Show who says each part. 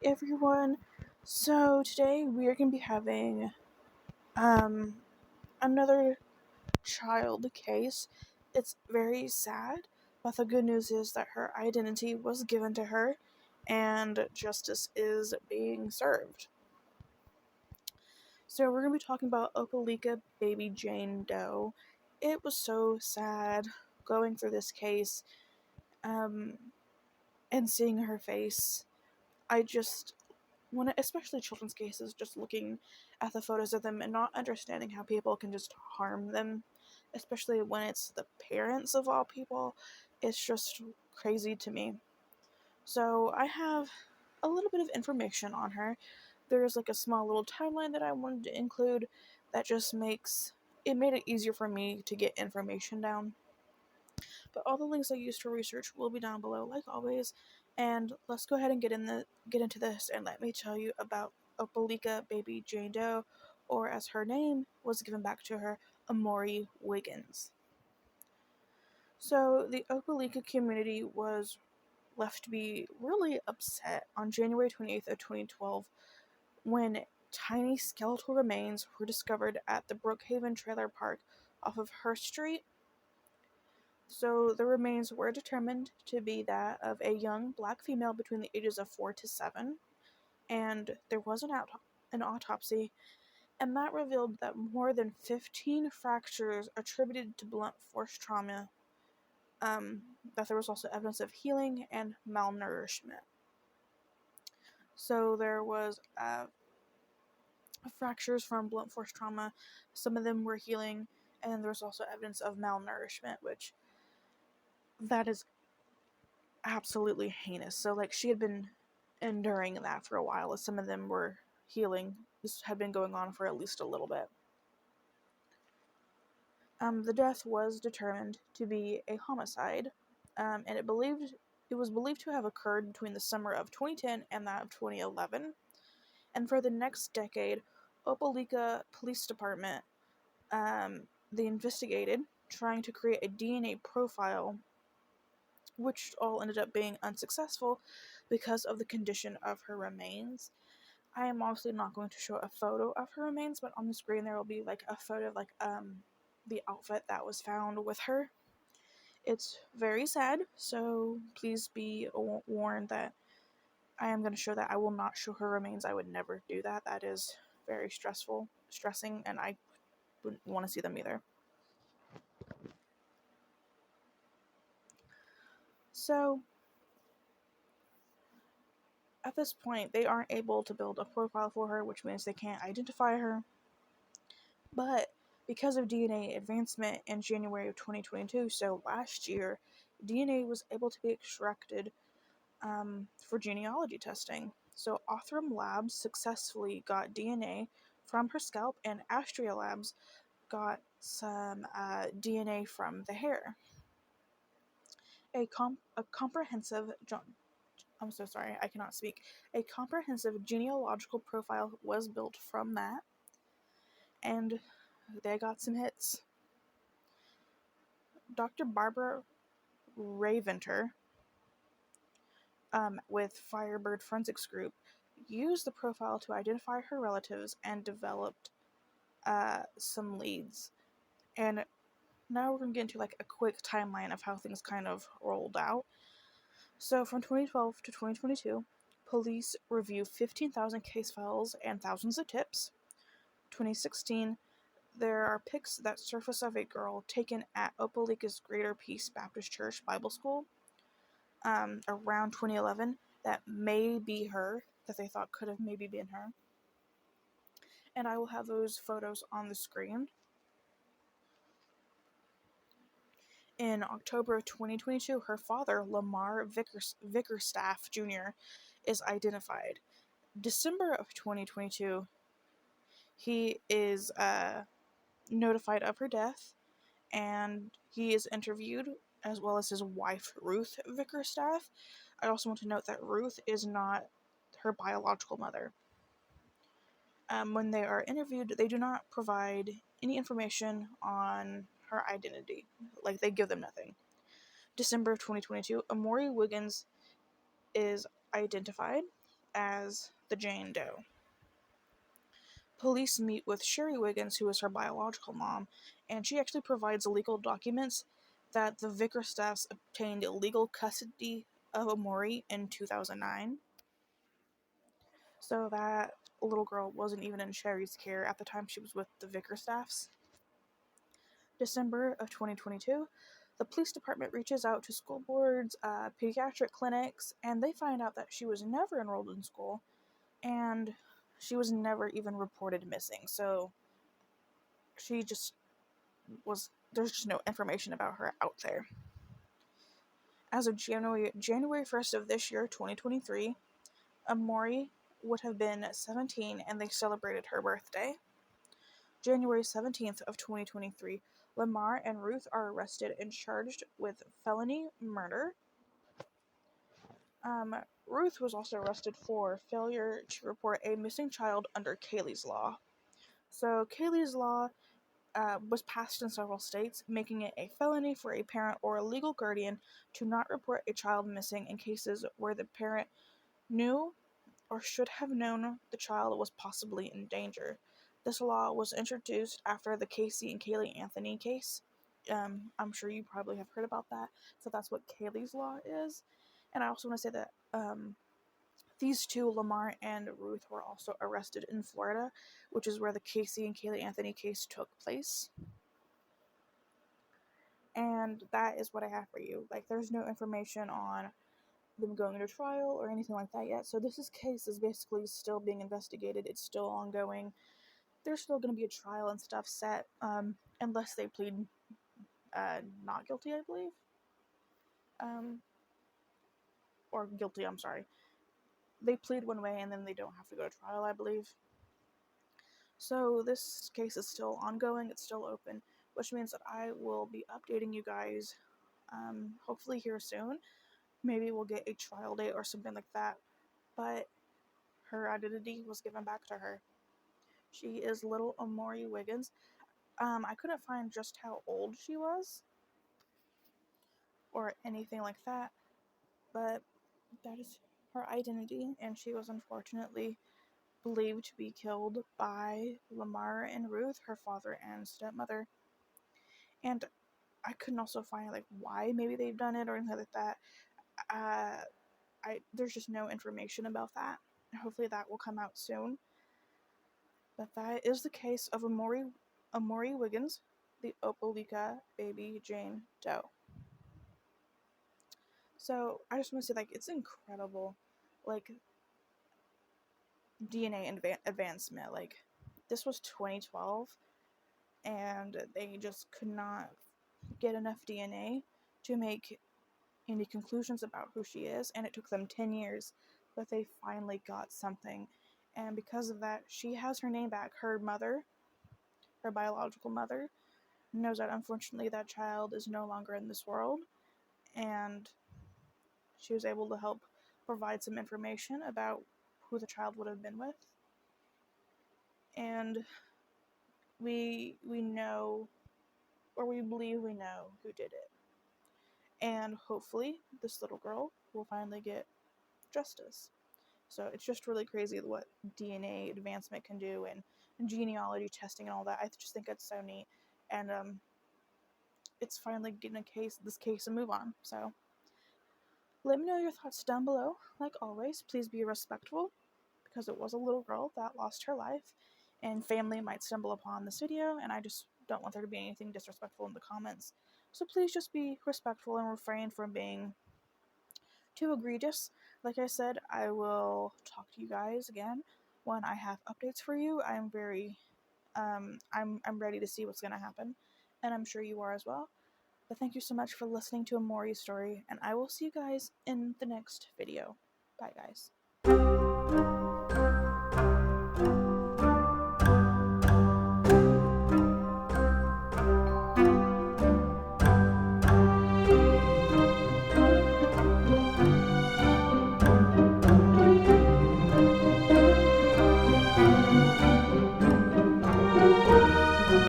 Speaker 1: everyone. So today we are going to be having um another child case. It's very sad, but the good news is that her identity was given to her and justice is being served. So we're going to be talking about Opelika baby Jane Doe. It was so sad going through this case and seeing her face. I just especially children's cases, just looking at the photos of them and not understanding how people can just harm them, especially when it's the parents of all people, it's just crazy to me. So I have a little bit of information on her. There's like a small little timeline that I wanted to include that just made it easier for me to get information down. But all the links I used for research will be down below, like always. And let's go ahead and get into this, and let me tell you about Opelika baby Jane Doe, or as her name was given back to her, Amore Wiggins. So the Opelika community was left to be really upset on January 28th of 2012 when tiny skeletal remains were discovered at the Brookhaven Trailer Park off of Hurst Street. So the remains were determined to be that of a young black female between the ages of 4 to 7, and there was an autopsy, and that revealed that more than 15 fractures attributed to blunt force trauma, that there was also evidence of healing and malnourishment. So there was fractures from blunt force trauma, some of them were healing, and there was also evidence of malnourishment, which that is absolutely heinous. So, like, she had been enduring that for a while, as some of them were healing. This had been going on for at least a little bit. The death was determined to be a homicide, and it was believed to have occurred between the summer of 2010 and that of 2011. And for the next decade, Opelika Police Department they investigated, trying to create a DNA profile, which all ended up being unsuccessful because of the condition of her remains. I am obviously not going to show a photo of her remains, but on the screen there will be like a photo of the outfit that was found with her. It's very sad, so please be warned that I am going to show that. I will not show her remains. I would never do that. That is very stressing, and I wouldn't want to see them either. So, at this point, they aren't able to build a profile for her, which means they can't identify her. But because of DNA advancement in January of 2022, so last year, DNA was able to be extracted for genealogy testing. So Othram Labs successfully got DNA from her scalp, and Astria Labs got some DNA from the hair. A comprehensive I'm so sorry, I cannot speak. A comprehensive genealogical profile was built from that, and they got some hits. Dr. Barbara Raventer, with Firebird Forensics Group, used the profile to identify her relatives and developed some leads. And now we're going to get into like a quick timeline of how things kind of rolled out. So from 2012 to 2022, police reviewed 15,000 case files and thousands of tips. 2016, there are pics that surface of a girl taken at Opelika's Greater Peace Baptist Church Bible School around 2011 that may be her, that they thought could have maybe been her. And I will have those photos on the screen. In October of 2022, her father, Lamar Vickerstaff Jr., is identified. December of 2022, he is notified of her death, and he is interviewed, as well as his wife, Ruth Vickerstaff. I also want to note that Ruth is not her biological mother. When they are interviewed, they do not provide any information on her identity. Like, they give them nothing. December of 2022, Amore Wiggins is identified. as the Jane Doe. Police meet with Sherry Wiggins, who is her biological mom, and she actually provides legal documents that the Vicar staffs obtained legal custody of Amore in 2009. So that little girl wasn't even in Sherry's care at the time she was with the Vicar staffs. December of 2022, the police department reaches out to school boards, pediatric clinics, and they find out that she was never enrolled in school, and she was never even reported missing. So she just there's just no information about her out there. As of January 1st of this year, 2023, Amore would have been 17 and they celebrated her birthday. January 17th of 2023, Lamar and Ruth are arrested and charged with felony murder. Ruth was also arrested for failure to report a missing child under Kaylee's Law. So Kaylee's Law was passed in several states, making it a felony for a parent or a legal guardian to not report a child missing in cases where the parent knew or should have known the child was possibly in danger. This law was introduced after the Casey and Kaylee Anthony case. I'm sure you probably have heard about that. So that's what Kaylee's Law is. And I also want to say that these two, Lamar and Ruth, were also arrested in Florida, which is where the Casey and Kaylee Anthony case took place. And that is what I have for you. Like, there's no information on them going to trial or anything like that yet. So this case is basically still being investigated. It's still ongoing. There's still going to be a trial and stuff set, unless they plead not guilty, I believe. Or guilty, I'm sorry. They plead one way and then they don't have to go to trial, I believe. So this case is still ongoing. It's still open, which means that I will be updating you guys hopefully here soon. Maybe we'll get a trial date or something like that. But her identity was given back to her. She is little Amore Wiggins. I couldn't find just how old she was or anything like that, but that is her identity, and she was unfortunately believed to be killed by Lamar and Ruth, her father and stepmother. And I couldn't also find like why maybe they've done it or anything like that. There's just no information about that. Hopefully that will come out soon. But that is the case of Amore Wiggins, the Opelika baby Jane Doe. So I just want to say, like, it's incredible, like, DNA advancement. Like, this was 2012, and they just could not get enough DNA to make any conclusions about who she is, and it took them 10 years, but they finally got something. And because of that, she has her name back. Her mother, her biological mother, knows that unfortunately that child is no longer in this world, and she was able to help provide some information about who the child would have been with. And we know, or we believe we know, who did it. And hopefully this little girl will finally get justice. So it's just really crazy what DNA advancement can do, and genealogy testing and all that. I just think it's so neat. And it's finally getting this case a move on. So let me know your thoughts down below. Like always, please be respectful, because it was a little girl that lost her life, and family might stumble upon this video, and I just don't want there to be anything disrespectful in the comments. So please just be respectful and refrain from being too egregious. Like I said, I will talk to you guys again when I have updates for you. I'm ready to see what's going to happen, and I'm sure you are as well. But thank you so much for listening to Amore's story, and I will see you guys in the next video. Bye, guys.